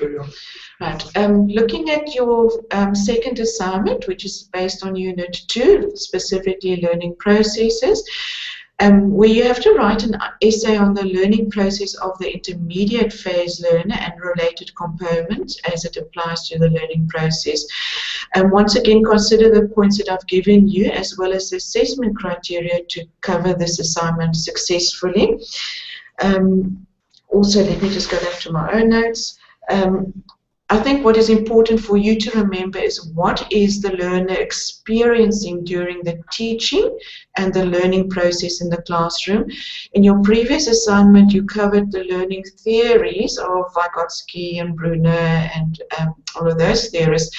for you. Right. Looking at your second assignment, which is based on Unit 2, specifically learning processes, where you have to write an essay on the learning process of the intermediate phase learner and related components as it applies to the learning process. Once again, consider the points that I've given you as well as the assessment criteria to cover this assignment successfully. Also, let me just go back to my own notes. I think what is important for you to remember is what is the learner experiencing during the teaching and the learning process in the classroom. In your previous assignment, you covered the learning theories of Vygotsky and Bruner and all of those theories.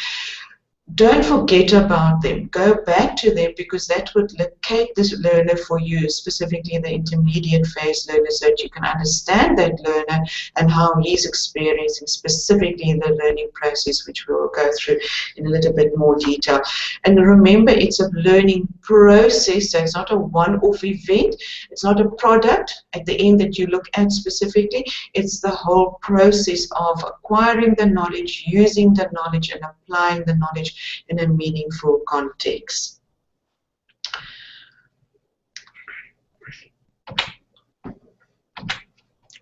Don't forget about them. Go back to them because that would locate this learner for you, specifically the intermediate phase learner, so that you can understand that learner and how he's experiencing specifically the learning process, which we will go through in a little bit more detail. And remember, it's a learning process, so it's not a one-off event. It's not a product at the end that you look at specifically. It's the whole process of acquiring the knowledge, using the knowledge, and applying the knowledge in a meaningful context.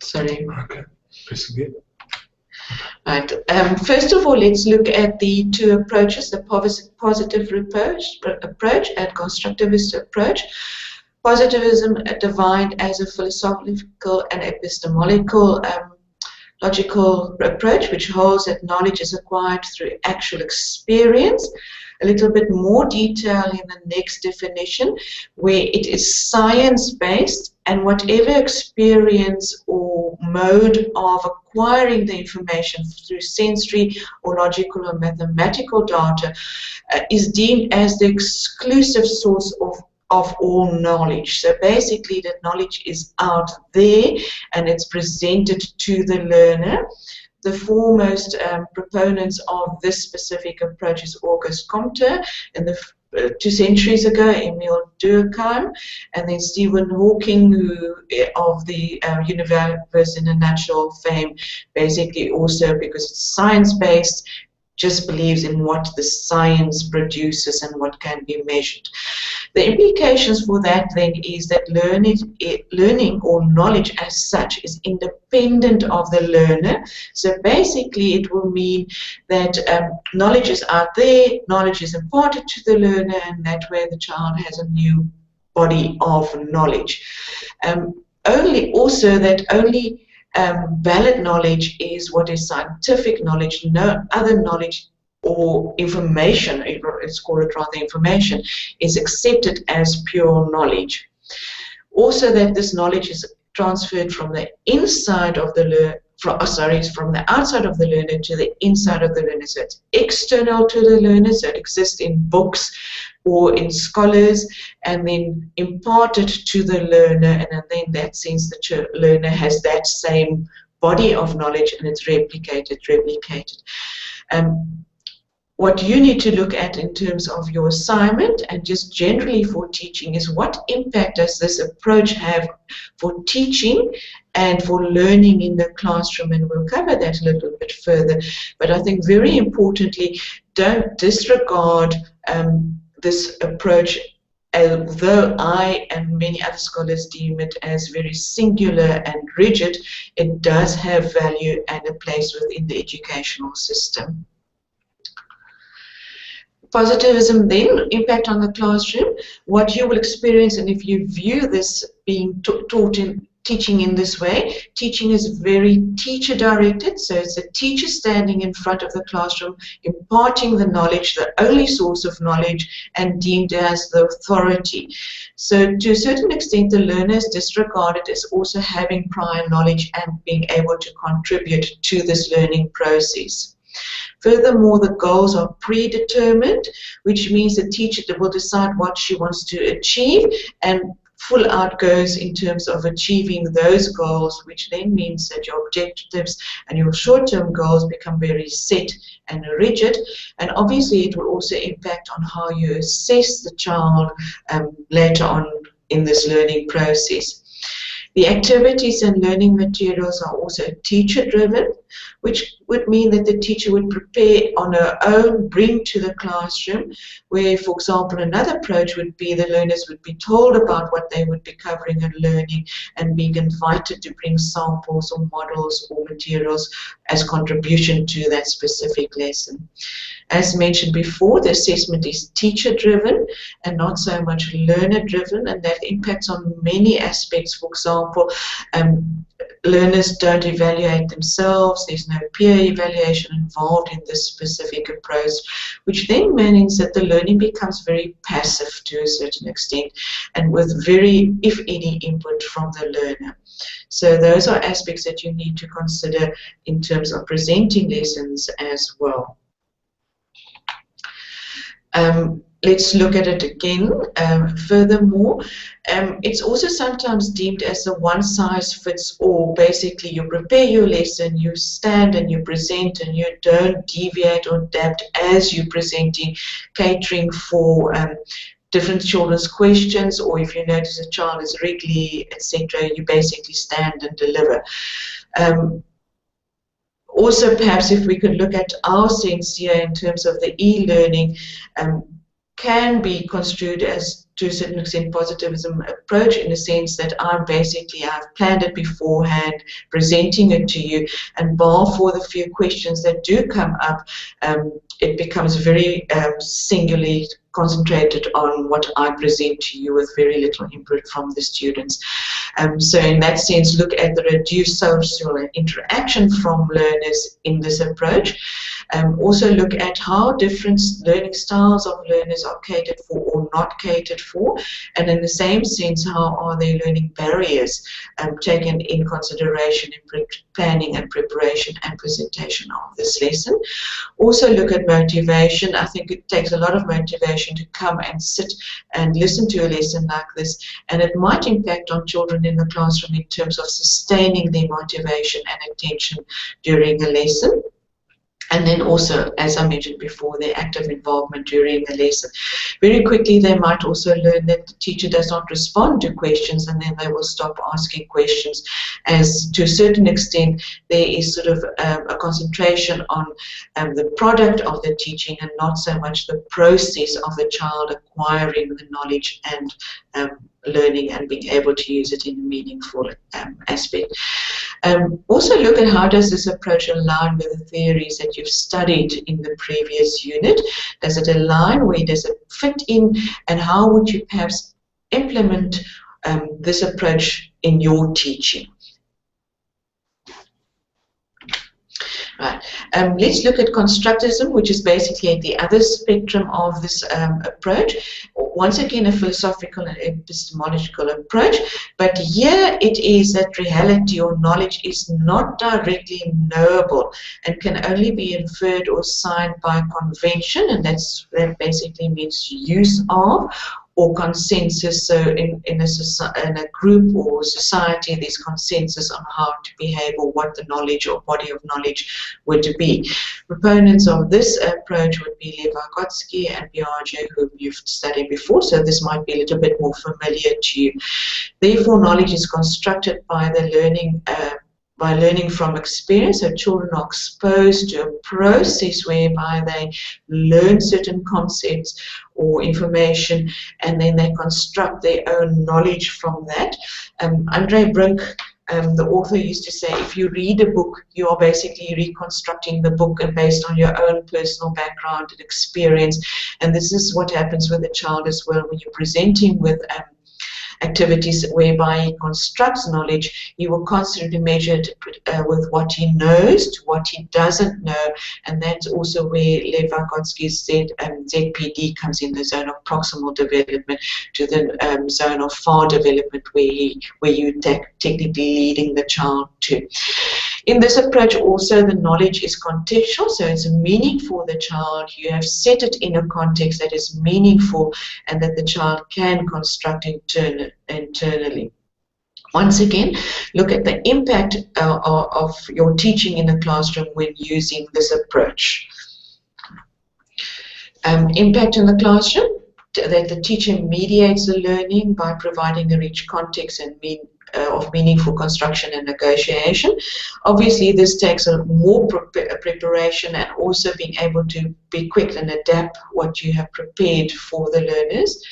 Sorry. Okay. Proceed. Right. First of all, let's look at the two approaches, the positive approach and constructivist approach. Positivism defined as a philosophical and epistemological logical approach, which holds that knowledge is acquired through actual experience. A little bit more detail in the next definition, where it is science-based, and whatever experience or mode of acquiring the information through sensory or logical or mathematical data is deemed as the exclusive source of all knowledge. So basically the knowledge is out there and it's presented to the learner. The foremost proponents of this specific approach is Auguste Comte in the 2 centuries ago, Emile Durkheim, and then Stephen Hawking, who of the universe in a nutshell fame, basically also because it's science-based, just believes in what the science produces and what can be measured. The implications for that then is that learning or knowledge as such is independent of the learner. So basically it will mean that knowledge is out there, knowledge is imparted to the learner, and that way the child has a new body of knowledge. Only valid knowledge is what is scientific knowledge. No other knowledge or information, let's call it rather information, is accepted as pure knowledge. Also that this knowledge is transferred from the inside of the learner, from the outside of the learner to the inside of the learner. So it's external to the learner, so it exists in books or in scholars, and then imparted to the learner, and then in that sense the learner has that same body of knowledge and it's replicated. What you need to look at in terms of your assignment and just generally for teaching is what impact does this approach have for teaching and for learning in the classroom, and we'll cover that a little bit further. But I think very importantly, don't disregard this approach, although I and many other scholars deem it as very singular and rigid. It does have value and a place within the educational system. Positivism then, impact on the classroom, what you will experience, and if you view this being taught in teaching in this way, teaching is very teacher directed, so it's a teacher standing in front of the classroom, imparting the knowledge, the only source of knowledge, and deemed as the authority. So to a certain extent, the learner is disregarded as also having prior knowledge and being able to contribute to this learning process. Furthermore, the goals are predetermined, which means the teacher will decide what she wants to achieve and full out goes in terms of achieving those goals, which then means that your objectives and your short-term goals become very set and rigid, and obviously it will also impact on how you assess the child later on in this learning process. The activities and learning materials are also teacher-driven, which would mean that the teacher would prepare on her own, bring to the classroom, where, for example, another approach would be the learners would be told about what they would be covering and learning and being invited to bring samples or models or materials as contribution to that specific lesson. As mentioned before, the assessment is teacher-driven and not so much learner-driven, and that impacts on many aspects. For example, learners don't evaluate themselves, there's no peer evaluation involved in this specific approach, which then means that the learning becomes very passive to a certain extent and with very, if any, input from the learner. So those are aspects that you need to consider in terms of presenting lessons as well. Let's look at it again. Furthermore, it's also sometimes deemed as a one-size-fits-all. Basically, you prepare your lesson, you stand and you present, and you don't deviate or adapt as you're presenting, catering for different children's questions, or if you notice a child is wriggly, etc., you basically stand and deliver. Also, perhaps if we could look at our sense here in terms of the e-learning, can be construed as, to a certain extent, positivism approach, in the sense that I've planned it beforehand, presenting it to you, and bar for the few questions that do come up, it becomes very singularly concentrated on what I present to you with very little input from the students. So in that sense, look at the reduced social interaction from learners in this approach. Also look at how different learning styles of learners are catered for or not catered for, and in the same sense, how are their learning barriers taken in consideration in planning and preparation and presentation of this lesson. Also look at motivation. I think it takes a lot of motivation to come and sit and listen to a lesson like this, and it might impact on children in the classroom in terms of sustaining their motivation and attention during a lesson. And then also, as I mentioned before, their active involvement during the lesson. Very quickly, they might also learn that the teacher does not respond to questions, and then they will stop asking questions, as to a certain extent there is sort of a concentration on the product of the teaching and not so much the process of the child acquiring the knowledge and learning and being able to use it in a meaningful aspect. Also look at how does this approach align with the theories that you've studied in the previous unit. Does it align? Where does it fit in? And how would you perhaps implement this approach in your teaching? Right. Let's look at constructivism, which is basically at the other spectrum of this approach. Once again, a philosophical and epistemological approach, but here it is that reality or knowledge is not directly knowable and can only be inferred or signed by convention, and that basically means use of, or consensus. So in a group or society, there's consensus on how to behave or what the knowledge or body of knowledge would be. Proponents of this approach would be Lev Vygotsky and Piaget, whom you've studied before, so this might be a little bit more familiar to you. Therefore, knowledge is constructed by the learning from experience. So children are exposed to a process whereby they learn certain concepts or information, and then they construct their own knowledge from that. Andre Brink, the author, used to say, if you read a book, you are basically reconstructing the book and based on your own personal background and experience. And this is what happens with a child as well. When you're presenting with activities whereby he constructs knowledge, he will constantly measure it with what he knows to what he doesn't know, and that's also where Lev Vygotsky said ZPD comes in, the zone of proximal development, to the zone of far development, where you technically leading the child to. In this approach also, the knowledge is contextual, so it's meaning for the child. You have set it in a context that is meaningful and that the child can construct internally. Once again, look at the impact of your teaching in the classroom when using this approach. Impact in the classroom, that the teacher mediates the learning by providing a rich context and of meaningful construction and negotiation. Obviously, this takes a more preparation and also being able to be quick and adapt what you have prepared for the learners.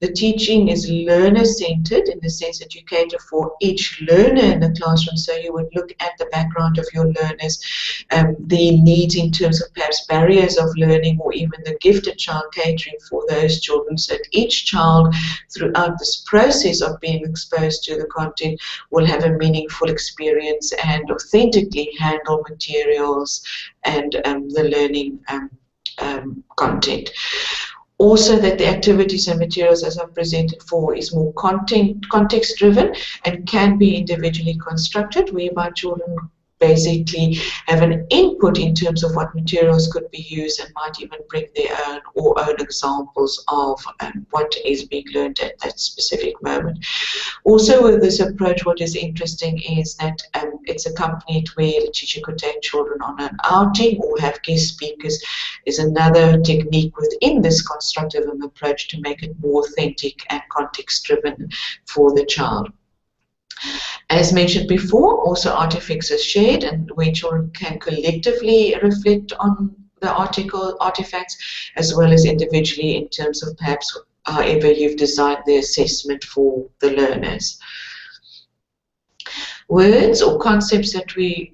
The teaching is learner-centered in the sense that you cater for each learner in the classroom. So you would look at the background of your learners, their needs in terms of perhaps barriers of learning, or even the gifted child, catering for those children, so that each child throughout this process of being exposed to the content will have a meaningful experience and authentically handle materials and the learning content. Also, that the activities and materials as I've presented for is more context driven and can be individually constructed, whereby children basically have an input in terms of what materials could be used and might even bring their own examples of what is being learned at that specific moment. Also, with this approach, what is interesting is that it's accompanied where the teacher could take children on an outing or have guest speakers, is another technique within this constructive approach to make it more authentic and context driven for the child. As mentioned before, also artifacts are shared, and where children can collectively reflect on the artifacts, as well as individually in terms of perhaps however you've designed the assessment for the learners. Words or concepts that we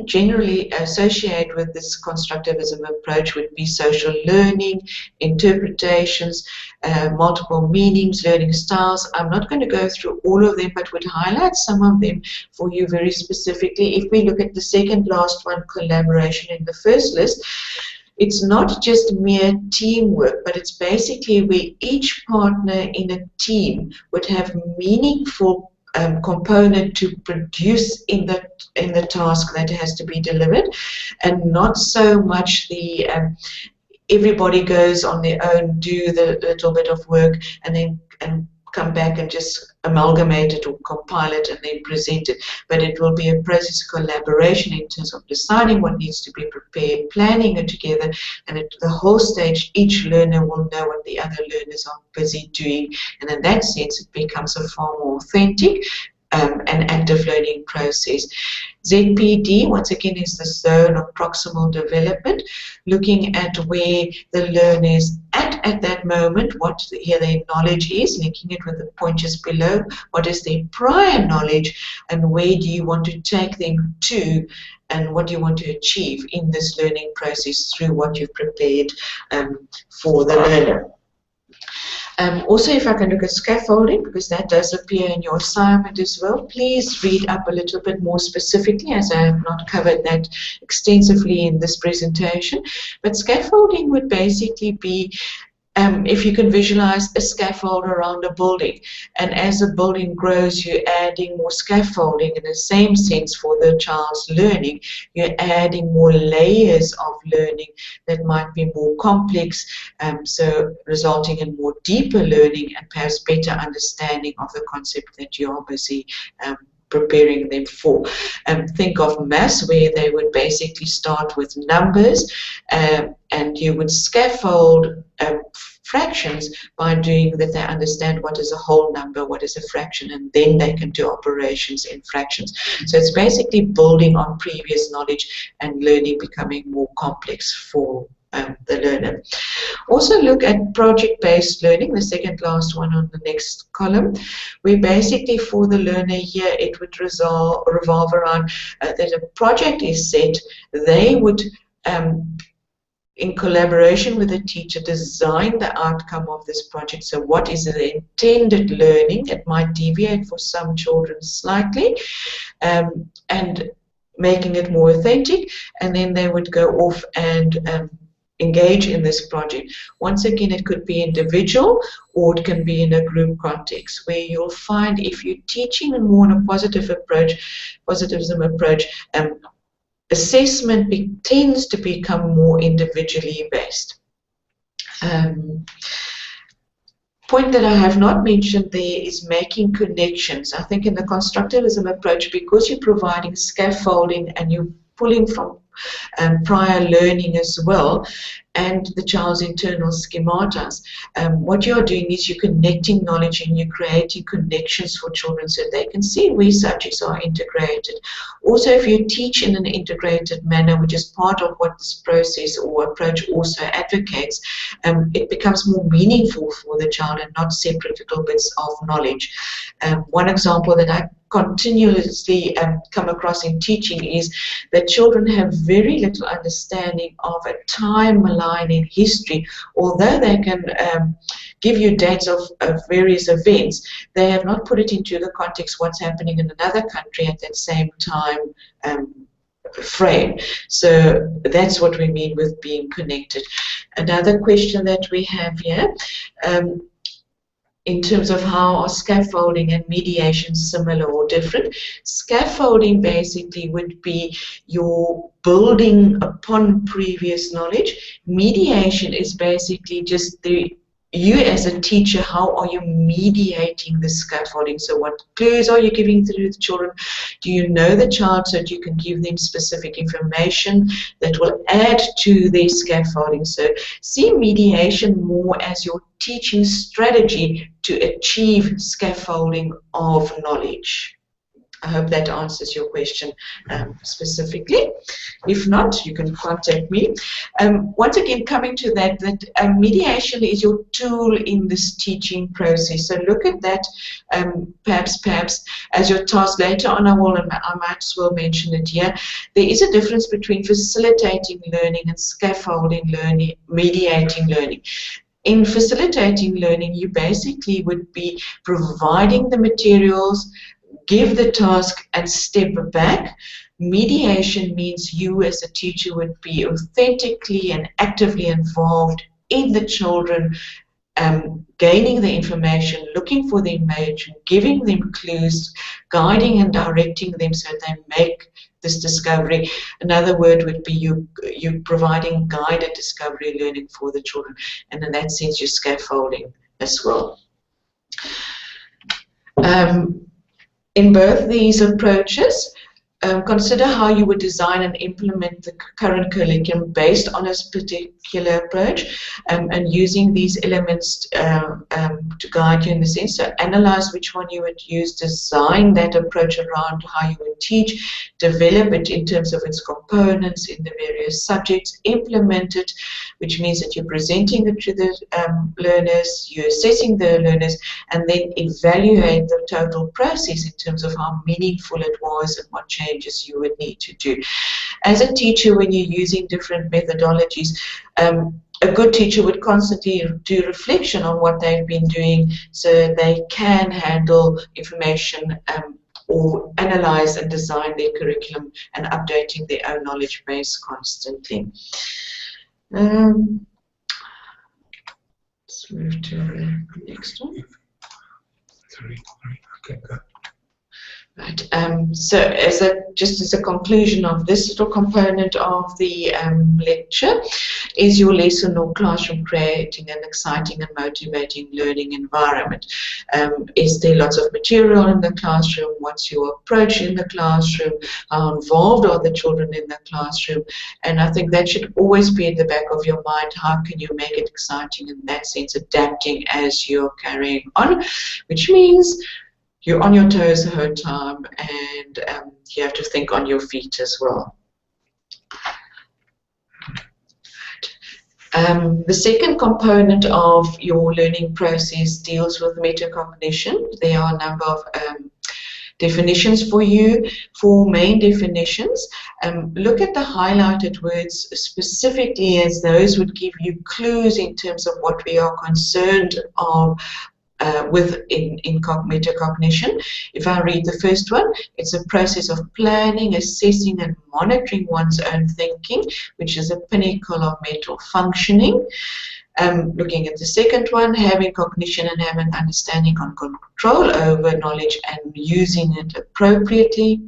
generally associate with this constructivism approach would be social learning, interpretations, multiple meanings, learning styles. I'm not going to go through all of them, but would highlight some of them for you very specifically. If we look at the second last one, collaboration, in the first list, it's not just mere teamwork, but it's basically where each partner in a team would have meaningful component to produce in the task that has to be delivered, and not so much the everybody goes on their own, do the little bit of work, and then come back and just amalgamate it or compile it and then present it. But it will be a process of collaboration in terms of deciding what needs to be prepared, planning it together, and at the whole stage each learner will know what the other learners are busy doing, and in that sense it becomes a far more authentic and active learning process. ZPD, once again, is the zone of proximal development, looking at where the learner is at that moment, what their knowledge is, linking it with the pointers below, what is their prior knowledge, and where do you want to take them to, and what do you want to achieve in this learning process through what you've prepared for the learner. Also, if I can look at scaffolding, because that does appear in your assignment as well, please read up a little bit more specifically, as I have not covered that extensively in this presentation. But scaffolding would basically be, if you can visualize a scaffold around a building, and as a building grows, you're adding more scaffolding. In the same sense, for the child's learning, you're adding more layers of learning that might be more complex, so resulting in more deeper learning and perhaps better understanding of the concept that you are busy preparing them for. Think of maths, where they would basically start with numbers, and you would scaffold fractions by doing that they understand what is a whole number, what is a fraction, and then they can do operations in fractions. So it's basically building on previous knowledge and learning becoming more complex for the learner. Also look at project-based learning, the second last one on the next column, where basically for the learner here it would revolve around that a project is set. They would in collaboration with the teacher design the outcome of this project. So what is the intended learning? It might deviate for some children slightly, and making it more authentic, and then they would go off and engage in this project. Once again, it could be individual or it can be in a group context, where you'll find if you're teaching more on a positivism approach, assessment tends to become more individually based. Point that I have not mentioned there is making connections. I think in the constructivism approach, because you're providing scaffolding and you're pulling from prior learning as well, and the child's internal schematas. What you're doing is you're connecting knowledge and you're creating connections for children so they can see where subjects are integrated. Also, if you teach in an integrated manner, which is part of what this process or approach also advocates, it becomes more meaningful for the child and not separate little bits of knowledge. One example that I continuously come across in teaching is that children have very little understanding of a timeline in history. Although they can give you dates of various events, they have not put it into the context what's happening in another country at that same time frame. So that's what we mean with being connected. Another question that we have here, in terms of how are scaffolding and mediation similar or different. Scaffolding basically would be your building upon previous knowledge. Mediation is basically just you as a teacher, how are you mediating the scaffolding? So what clues are you giving to the children? Do you know the child so that you can give them specific information that will add to their scaffolding? So see mediation more as your teaching strategy to achieve scaffolding of knowledge. I hope that answers your question specifically. If not, you can contact me. Once again, coming to that mediation is your tool in this teaching process. So look at that perhaps as your task. Later on, I might as well mention it here. There is a difference between facilitating learning and scaffolding learning, mediating learning. In facilitating learning, you basically would be providing the materials, give the task and step back. Mediation means you as a teacher would be authentically and actively involved in the children, gaining the information, looking for the information, giving them clues, guiding and directing them so they make this discovery. Another word would be you providing guided discovery learning for the children, and in that sense you're scaffolding as well. In both these approaches, consider how you would design and implement the current curriculum based on a particular approach, and using these elements to guide you in the sense. So analyze which one you would use, design that approach around how you would teach, develop it in terms of its components in the various subjects, implement it, which means that you're presenting it to the learners, you're assessing the learners, and then evaluate the total process in terms of how meaningful it was and what changes you would need to do. As a teacher, when you're using different methodologies, a good teacher would constantly do reflection on what they've been doing so they can handle information or analyze and design their curriculum and updating their own knowledge base constantly. Let's move to the next one. Okay, go. Right. So just as a conclusion of this little component of the lecture is your lesson or classroom creating an exciting and motivating learning environment. Is there lots of material in the classroom? What's your approach in the classroom? How involved are the children in the classroom? And I think that should always be at the back of your mind. How can you make it exciting in that sense, adapting as you're carrying on, which means you're on your toes the whole time, and you have to think on your feet as well. The second component of your learning process deals with metacognition. There are a number of definitions for you. 4 main definitions. Look at the highlighted words specifically, as those would give you clues in terms of what we are concerned of with in metacognition. If I read the first one, it's a process of planning, assessing and monitoring one's own thinking, which is a pinnacle of mental functioning. Looking at the second one, having cognition and having understanding and control over knowledge and using it appropriately.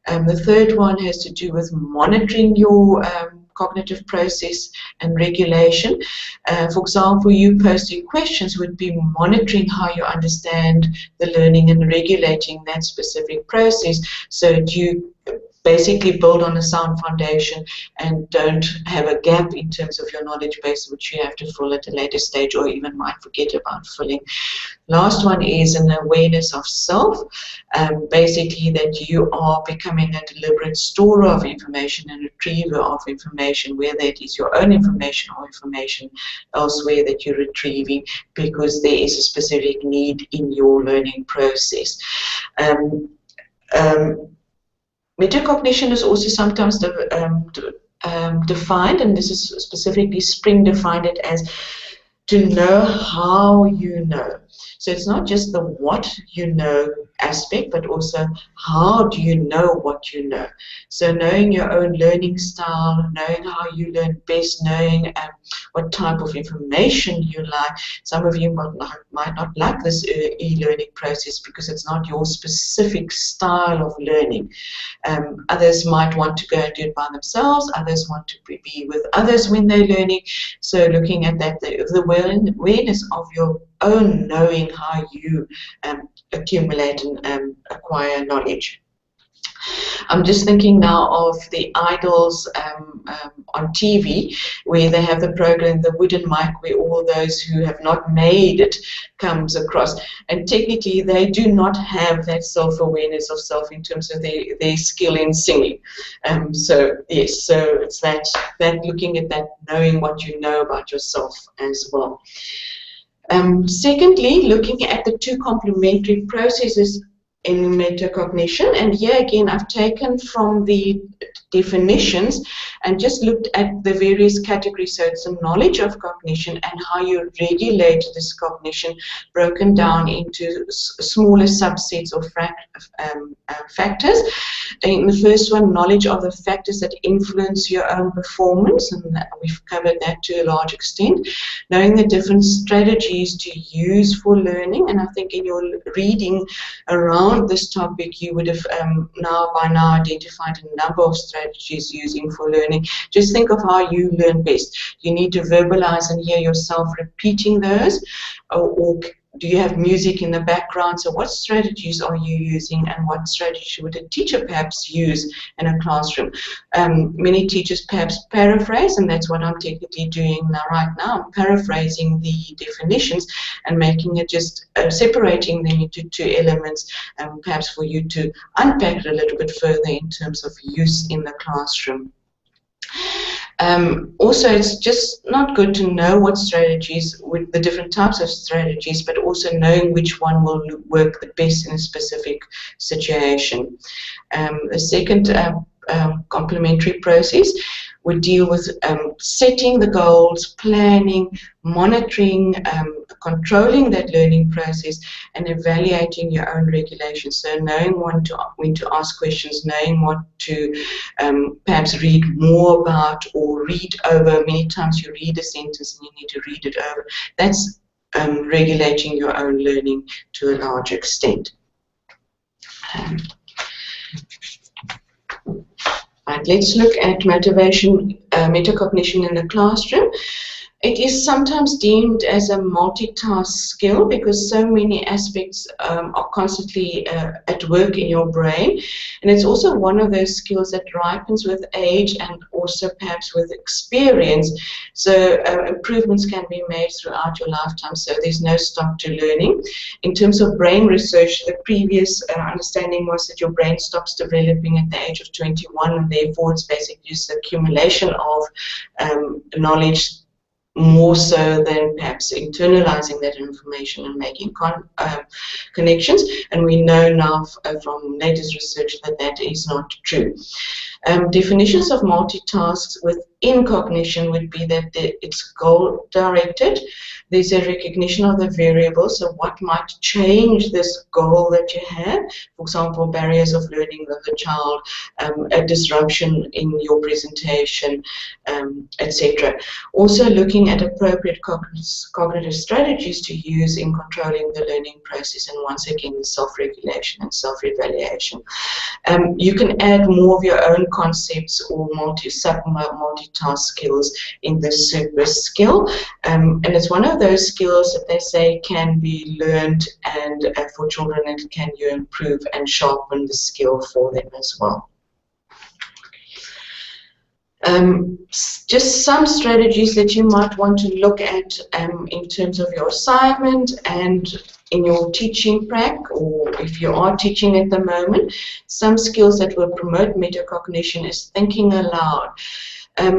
The third one has to do with monitoring your cognitive process and regulation. For example, you posting questions would be monitoring how you understand the learning and regulating that specific process so that you basically build on a sound foundation and don't have a gap in terms of your knowledge base, which you have to fill at a later stage or even might forget about filling. Last one is an awareness of self, basically that you are becoming a deliberate storer of information and retriever of information, whether it is your own information or information elsewhere that you're retrieving because there is a specific need in your learning process. Metacognition is also sometimes defined, and this is specifically Spring defined it as to know how you know. So it's not just the what you know aspect, but also how do you know what you know. So knowing your own learning style, knowing how you learn best, knowing what type of information you like. Some of you might not like this e-learning process because it's not your specific style of learning. Others might want to go and do it by themselves. Others want to be with others when they're learning. So looking at that, the awareness of your own knowing how you accumulate and acquire knowledge. I'm just thinking now of the Idols on TV, where they have the program, the wooden mic, where all those who have not made it comes across. And technically, they do not have that self-awareness of self in terms of their skill in singing. So yes, so it's that looking at that, knowing what you know about yourself as well. Secondly, looking at the two complementary processes in metacognition, and here again I've taken from the definitions and just looked at the various categories. So it's a knowledge of cognition and how you regulate this cognition, broken down into smaller subsets of factors. In the first one, knowledge of the factors that influence your own performance, and we've covered that to a large extent. Knowing the different strategies to use for learning, and I think in your reading around this topic you would have by now identified a number of strategies using for learning. Just think of how you learn best. You need to verbalize and hear yourself repeating those, or do you have music in the background? So what strategies are you using, and what strategy would a teacher perhaps use in a classroom? Many teachers perhaps paraphrase, and that's what I'm technically doing right now. I'm paraphrasing the definitions and making it just separating them into two elements, perhaps for you to unpack it a little bit further in terms of use in the classroom. Also, it's just not good to know what strategies, with the different types of strategies, but also knowing which one will work the best in a specific situation. The second complementary process would deal with setting the goals, planning, monitoring, controlling that learning process, and evaluating your own regulations. So knowing when to ask questions, knowing what to perhaps read more about or read over. Many times you read a sentence and you need to read it over. That's regulating your own learning to a large extent. Right, let's look at motivation, metacognition in the classroom. It is sometimes deemed as a multitask skill because so many aspects are constantly at work in your brain. And it's also one of those skills that ripens with age and also perhaps with experience. So improvements can be made throughout your lifetime, so there's no stop to learning. In terms of brain research, the previous understanding was that your brain stops developing at the age of 21, and therefore it's basically just accumulation of knowledge, more so than perhaps internalizing that information and making connections. And we know now from latest research that that is not true. Definitions of multitasks within cognition would be that it's goal-directed. There's a recognition of the variables, so what might change this goal that you have. For example, barriers of learning with a child, a disruption in your presentation, etc. Also looking at appropriate cognitive strategies to use in controlling the learning process, and once again, self-regulation and self-evaluation. You can add more of your own concepts or multitask skills in this super skill, and it's one of those skills that they say can be learned, and for children, and can you improve and sharpen the skill for them as well. Just some strategies that you might want to look at in terms of your assignment and in your teaching prac, or if you are teaching at the moment. Some skills that will promote metacognition is thinking aloud.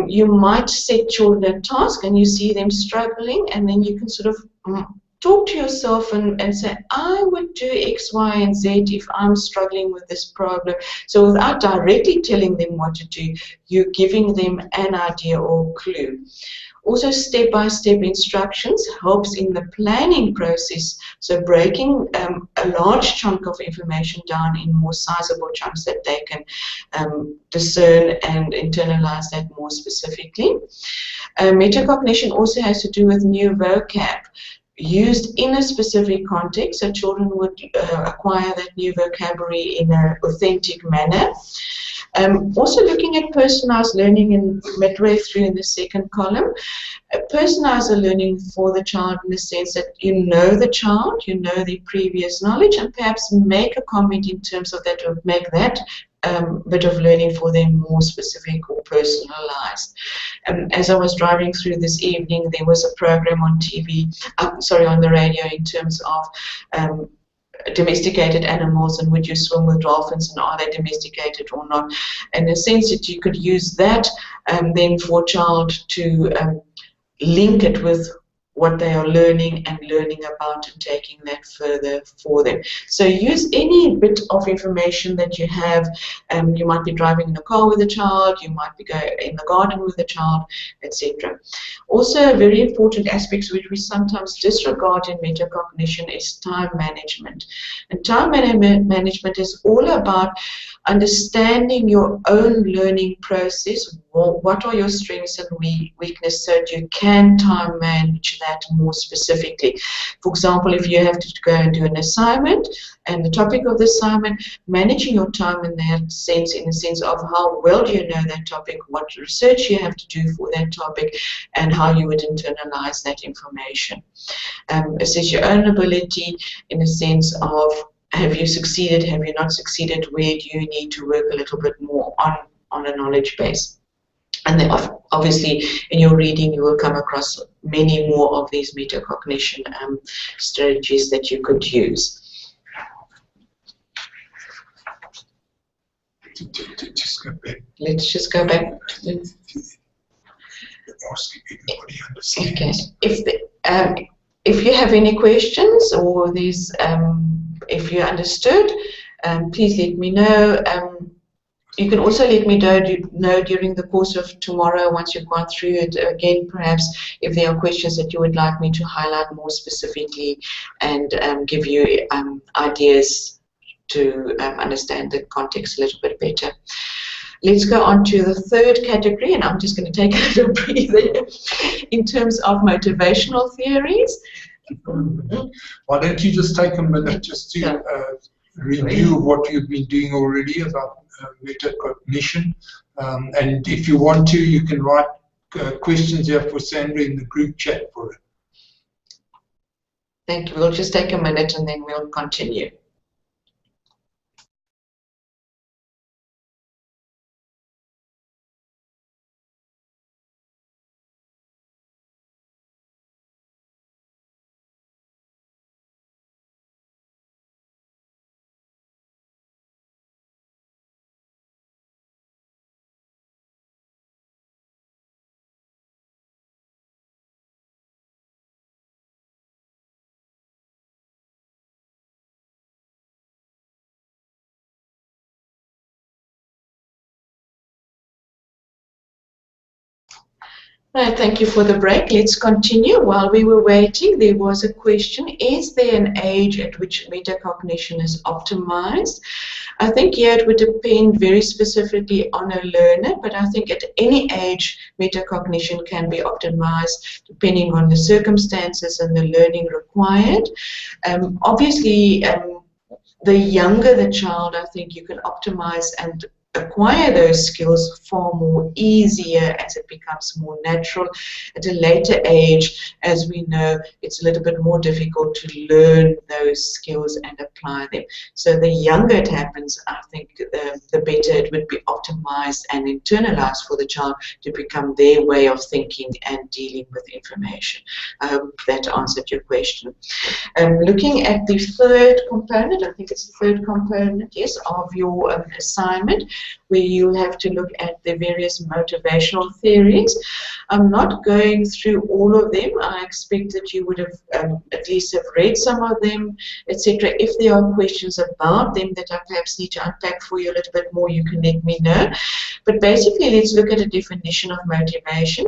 You might set children a task and you see them struggling, and then you can sort of talk to yourself and say, I would do X, Y, and Z if I'm struggling with this problem. So without directly telling them what to do, you're giving them an idea or clue. Also, step-by-step instructions helps in the planning process, so breaking a large chunk of information down in more sizable chunks that they can discern and internalize that more specifically. Metacognition also has to do with new vocab used in a specific context, so children would acquire that new vocabulary in an authentic manner. Also looking at personalized learning in midway through in the second column. Personalized learning for the child in the sense that you know the child, you know their previous knowledge, and perhaps make a comment in terms of that, or make that bit of learning for them more specific or personalized. As I was driving through this evening, there was a program on TV, on the radio, in terms of domesticated animals, and would you swim with dolphins, and are they domesticated or not, and in a sense that you could use that then for a child to link it with what they are learning and learning about, and taking that further for them. So use any bit of information that you have. You might be driving in a car with a child, you might be going in the garden with a child, etc. Also, very important aspects which we sometimes disregard in metacognition is time management. And time management is all about understanding your own learning process. What are your strengths and weaknesses, so that you can time manage that more specifically. For example, if you have to go and do an assignment, and the topic of the assignment, managing your time in that sense, in the sense of how well do you know that topic, what research you have to do for that topic, and how you would internalize that information. Assess your own ability in the sense of, have you succeeded, have you not succeeded, where do you need to work a little bit more on a knowledge base. And then obviously in your reading you will come across many more of these metacognition strategies that you could use. Just go back. Let's just go back. Okay. If you have any questions, or there's if you understood, please let me know. You can also let me know during the course of tomorrow, once you've gone through it again, perhaps if there are questions that you would like me to highlight more specifically, and give you ideas to understand the context a little bit better. Let's go on to the third category, and I'm just going to take a little breather in terms of motivational theories. Why don't you just take a minute just to review what you've been doing already about metacognition, and if you want to, you can write questions here for Sandra in the group chat for it. Thank you. We'll just take a minute and then we'll continue. Right, thank you for the break. Let's continue. While we were waiting, there was a question: is there an age at which metacognition is optimized? I think here it would depend very specifically on a learner, but I think at any age metacognition can be optimized depending on the circumstances and the learning required. Obviously, the younger the child, I think you can optimize and acquire those skills far more easier as it becomes more natural. At a later age, as we know, it's a little bit more difficult to learn those skills and apply them. So the younger it happens, I think the better it would be optimized and internalized for the child to become their way of thinking and dealing with information. I hope that answered your question. Looking at the third component, I think it's the third component, yes, of your assignment, where you'll have to look at the various motivational theories. I'm not going through all of them. I expect that you would have at least have read some of them, etc. If there are questions about them that I perhaps need to unpack for you a little bit more, you can let me know. But basically, let's look at a definition of motivation,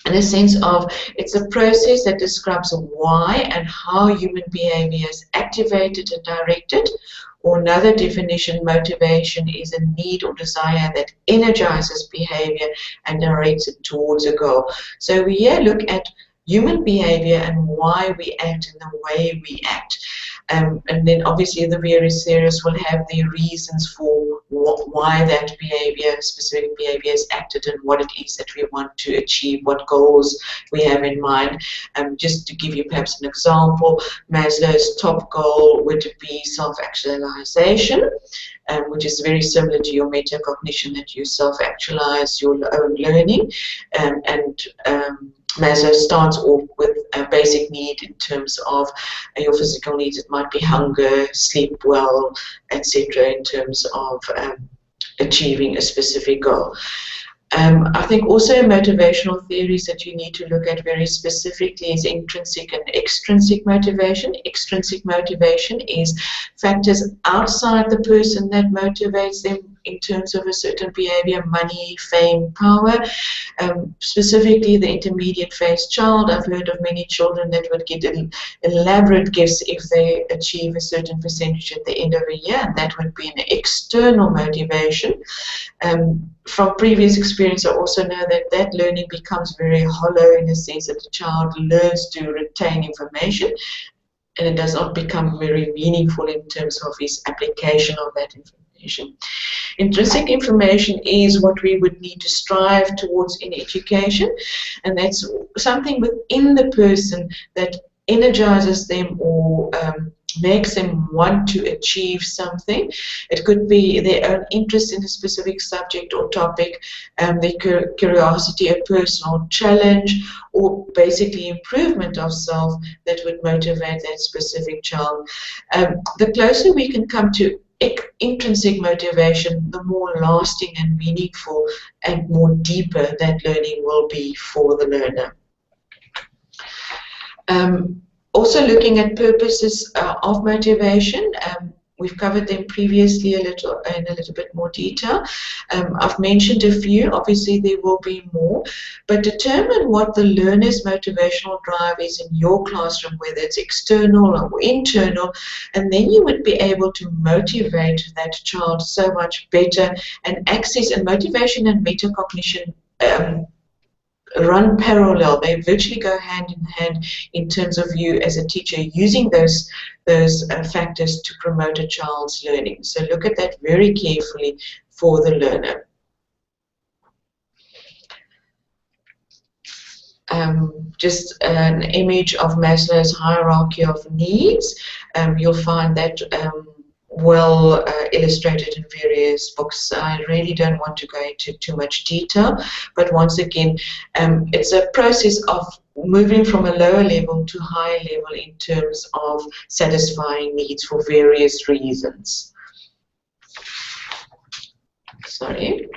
in a sense of it's a process that describes why and how human behavior is activated and directed. Or another definition, motivation is a need or desire that energizes behavior and directs it towards a goal. So we here look at human behavior and why we act in the way we act. And then obviously the various theories will have their reasons for why that behavior, specific behavior is acted and what it is that we want to achieve, what goals we have in mind. Just to give you perhaps an example, Maslow's top goal would be self-actualization, which is very similar to your metacognition, that you self-actualize your own learning. Maslow starts off with a basic need in terms of your physical needs. It might be hunger, sleep well, etc. in terms of achieving a specific goal. I think also motivational theories that you need to look at very specifically is intrinsic and extrinsic motivation. Extrinsic motivation is factors outside the person that motivates them in terms of a certain behavior, money, fame, power. Specifically the intermediate phase child, I've heard of many children that would get elaborate gifts if they achieve a certain percentage at the end of a year, and that would be an external motivation. From previous experience, I also know that that learning becomes very hollow in the sense that the child learns to retain information and it does not become very meaningful in terms of his application of that information. Intrinsic information is what we would need to strive towards in education, and that's something within the person that energizes them or makes them want to achieve something. It could be their own interest in a specific subject or topic, their curiosity, a personal challenge, or basically improvement of self that would motivate that specific child. The closer we can come to intrinsic motivation, the more lasting and meaningful and more deeper that learning will be for the learner. Also looking at purposes of motivation, we've covered them previously in a little bit more detail. I've mentioned a few, obviously there will be more, but determine what the learner's motivational drive is in your classroom, whether it's external or internal, and then you would be able to motivate that child so much better. And access and motivation and metacognition run parallel. They virtually go hand in hand in terms of you as a teacher using those factors to promote a child's learning. So look at that very carefully for the learner. Just an image of Maslow's hierarchy of needs. You'll find that well illustrated in various books. I really don't want to go into too much detail, but once again, it's a process of moving from a lower level to higher level in terms of satisfying needs for various reasons. Sorry.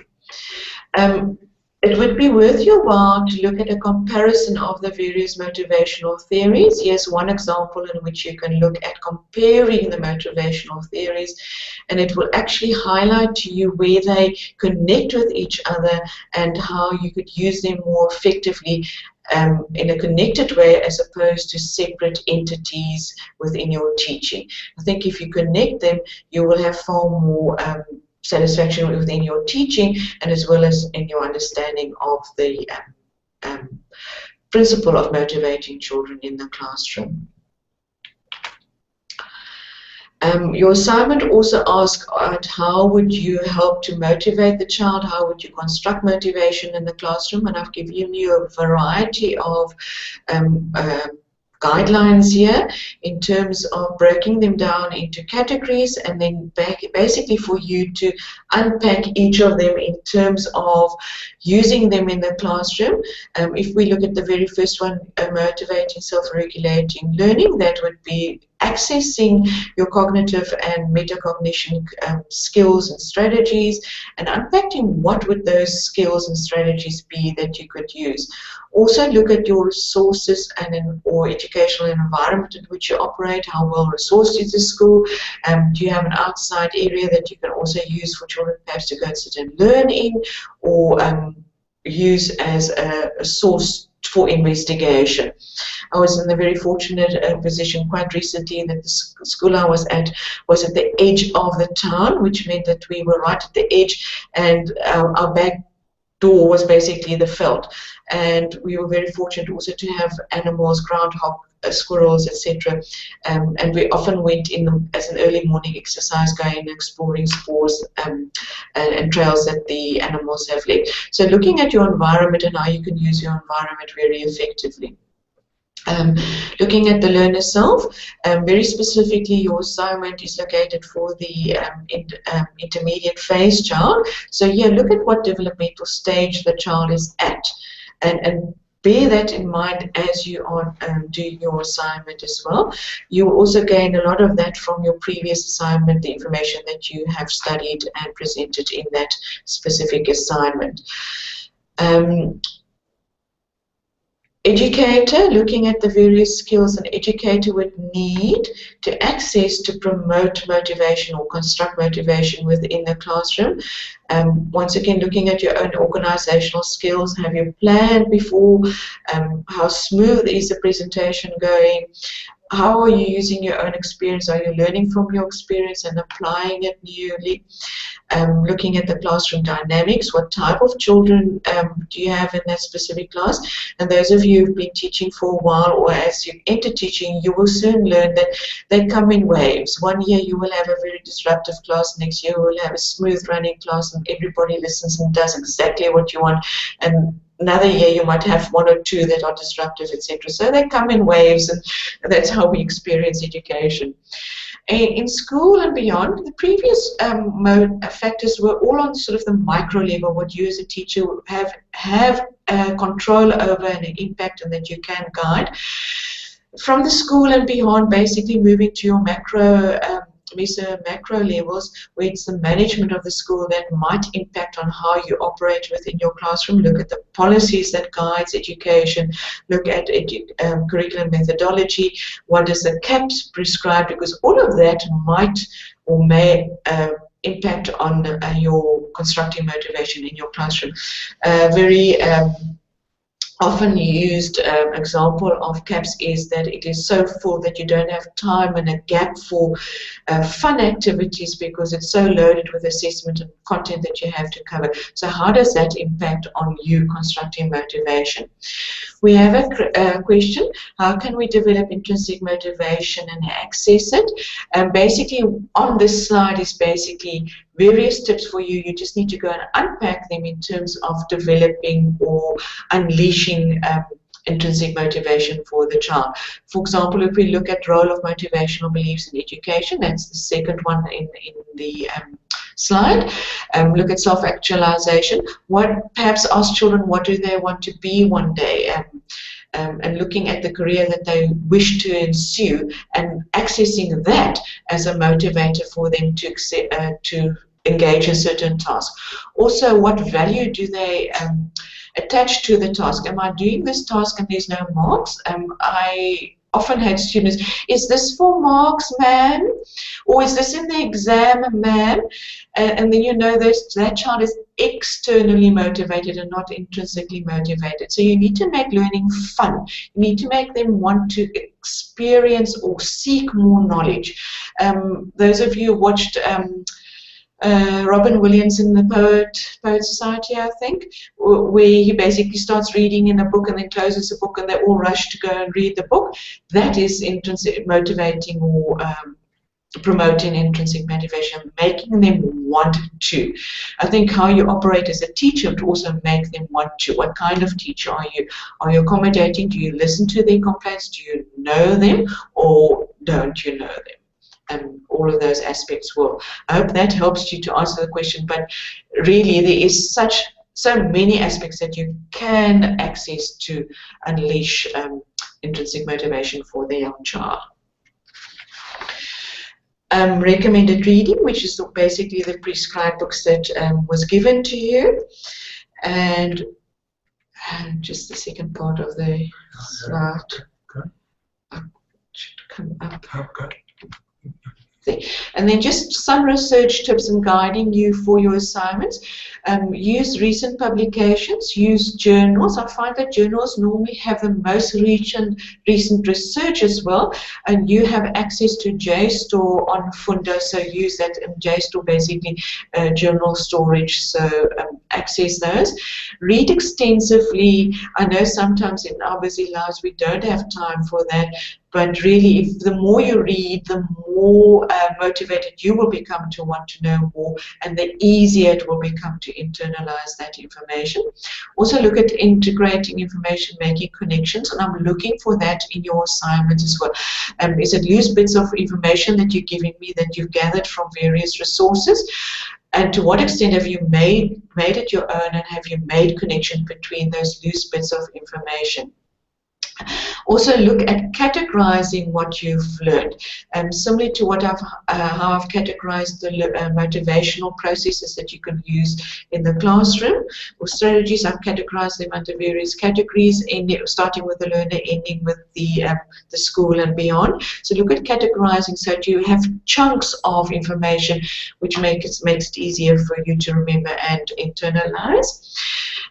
It would be worth your while to look at a comparison of the various motivational theories. Here's one example in which you can look at comparing the motivational theories, and it will actually highlight to you where they connect with each other and how you could use them more effectively in a connected way as opposed to separate entities within your teaching. I think if you connect them, you will have far more satisfaction within your teaching and as well as in your understanding of the principle of motivating children in the classroom. Your assignment also asks how would you help to motivate the child, how would you construct motivation in the classroom, and I've given you a variety of guidelines here in terms of breaking them down into categories, and then basically for you to unpack each of them in terms of using them in the classroom. If we look at the very first one, motivating self-regulating learning, that would be accessing your cognitive and metacognition skills and strategies, and unpacking what would those skills and strategies be that you could use. Also look at your resources or educational environment in which you operate. How well resourced is the school? Do you have an outside area that you can also use for children perhaps to go and sit and learn in, or use as a source for investigation? I was in the very fortunate position quite recently that the school I was at the edge of the town, which meant that we were right at the edge, and our back door was basically the veld. And we were very fortunate also to have animals, groundhog, squirrels, etc. And we often went in as an early morning exercise, going and exploring spores and trails that the animals have left. So looking at your environment and how you can use your environment very effectively. Looking at the learner self, very specifically your assignment is located for the intermediate phase child. So here, look at what developmental stage the child is at, and bear that in mind as you are doing your assignment as well. You will also gain a lot of that from your previous assignment, the information that you have studied and presented in that specific assignment. Educator, looking at the various skills an educator would need to access to promote motivation or construct motivation within the classroom. Once again, looking at your own organizational skills. Have you planned before? How smooth is the presentation going? How are you using your own experience? Are you learning from your experience and applying it newly? Looking at the classroom dynamics, what type of children do you have in that specific class? And those of you who've been teaching for a while, or as you enter teaching, you will soon learn that they come in waves. One year you will have a very disruptive class, next year you will have a smooth running class and everybody listens and does exactly what you want. And another year you might have one or two that are disruptive, etc. So they come in waves, and that's how we experience education. In school and beyond, the previous factors were all on sort of the micro level, what you as a teacher have control over and an impact, and that you can guide. From the school and beyond, basically moving to your macro levels, where it's the management of the school that might impact on how you operate within your classroom. Look at the policies that guides education. Look at curriculum methodology. What does the CAPS prescribe? Because all of that might or may impact on your constructing motivation in your classroom. Very often used example of CAPS is that it is so full that you don't have time and a gap for fun activities, because it's so loaded with assessment and content that you have to cover. So how does that impact on you constructing motivation? We have a question: how can we develop intrinsic motivation and access it? Basically on this slide is basically various tips for you. You just need to go and unpack them in terms of developing or unleashing intrinsic motivation for the child. For example, if we look at role of motivational beliefs in education, that's the second one in the slide. Look at self-actualization. Perhaps ask children what do they want to be one day, and looking at the career that they wish to ensue and accessing that as a motivator for them to engage in certain tasks. Also, what value do they attach to the task? Am I doing this task and there's no marks? I often had students, is this for marks, ma'am? Or is this in the exam, ma'am? And then you know that child is externally motivated and not intrinsically motivated. So you need to make learning fun. You need to make them want to experience or seek more knowledge. Those of you who watched Robin Williams in the Poet Society, I think, where he basically starts reading in a book and then closes the book and they all rush to go and read the book. That is intrinsic motivating or promoting intrinsic motivation, making them want to. I think how you operate as a teacher would also make them want to. What kind of teacher are you? Are you accommodating? Do you listen to their complaints? Do you know them, or don't you know them? And all of those aspects will. I hope that helps you to answer the question. But really, there is so many aspects that you can access to unleash intrinsic motivation for the young child. Recommended reading, which is basically the prescribed books that was given to you, and just the second part of the slide should come up. And then just some research tips and guiding you for your assignments. Use recent publications, use journals. I find that journals normally have the most recent research as well, and you have access to JSTOR on Fundo, so use that. JSTOR basically journal storage, so access those. Read extensively. I know sometimes in our busy lives we don't have time for that, but really, if the more you read, the more motivated you will become to want to know more, and the easier it will become to internalize that information. Also look at integrating information, making connections, and I'm looking for that in your assignment as well. Is it loose bits of information that you're giving me that you've gathered from various resources? And to what extent have you made it your own, and have you made connection between those loose bits of information? Also look at categorizing what you've learned. Similar to what how I've categorized the motivational processes that you can use in the classroom, or strategies, I've categorized them under various categories, starting with the learner, ending with the school and beyond. So look at categorizing so that you have chunks of information which makes it easier for you to remember and internalize.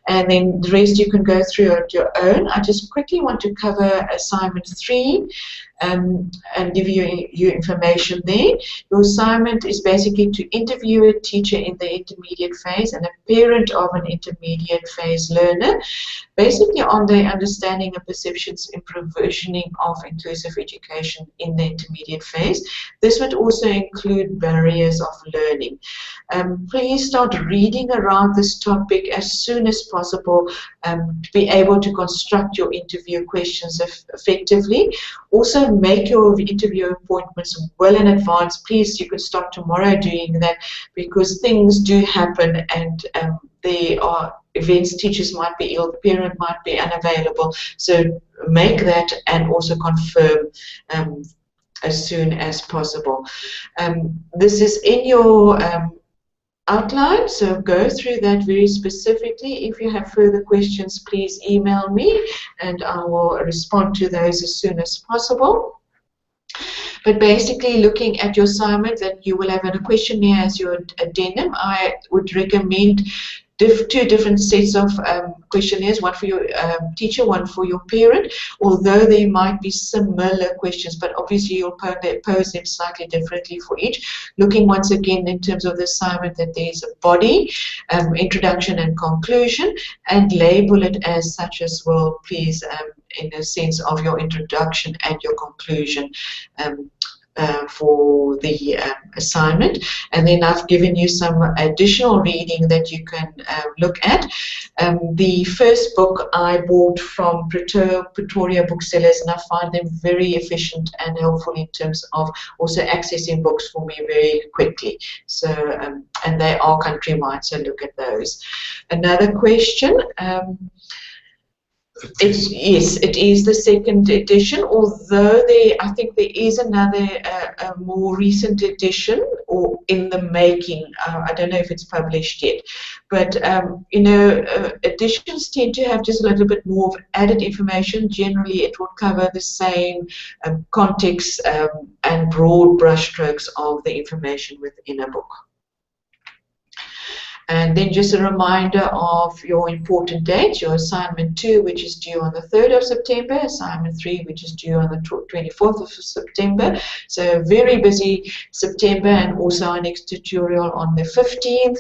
And then the rest you can go through at your own. I just quickly want to cover assignment 3 and give you information there. Your assignment is basically to interview a teacher in the intermediate phase and a parent of an intermediate phase learner, basically on their understanding and perceptions in provisioning of inclusive education in the intermediate phase. This would also include barriers of learning. Please start reading around this topic as soon as possible to be able to construct your interview questions effectively. Also, make your interview appointments well in advance. Please, you can start tomorrow doing that, because things do happen, and there are events, teachers might be ill, the parent might be unavailable. So make that and also confirm as soon as possible. This is in your outline, so go through that very specifically. If you have further questions, please email me and I will respond to those as soon as possible. But basically, looking at your assignment, that you will have a questionnaire as your addendum. I would recommend 2 different sets of questionnaires, one for your teacher, one for your parent, although they might be similar questions, but obviously you'll pose them slightly differently for each. Looking once again in terms of the assignment that there is a body, introduction and conclusion, and label it as such as well, please, in the sense of your introduction and your conclusion. For the assignment. And then I've given you some additional reading that you can look at. The first book I bought from Pretoria Booksellers, and I find them very efficient and helpful in terms of also accessing books for me very quickly. So, and they are countrywide, so look at those. Another question. Yes, it is the 2nd edition, although I think there is another a more recent edition or in the making. I don't know if it's published yet, but you know, editions tend to have just a little bit more of added information. Generally, it will cover the same context and broad brushstrokes of the information within a book. And then just a reminder of your important dates, your assignment 2, which is due on the 3rd of September, assignment 3, which is due on the 24th of September. So very busy September, and also our next tutorial on the 15th.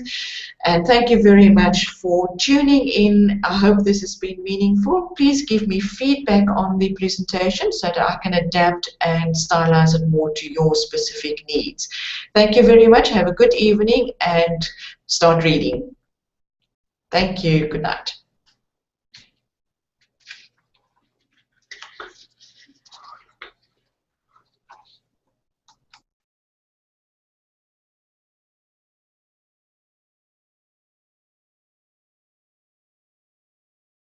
And thank you very much for tuning in. I hope this has been meaningful. Please give me feedback on the presentation so that I can adapt and stylize it more to your specific needs. Thank you very much. Have a good evening and start reading. Thank you. Good night.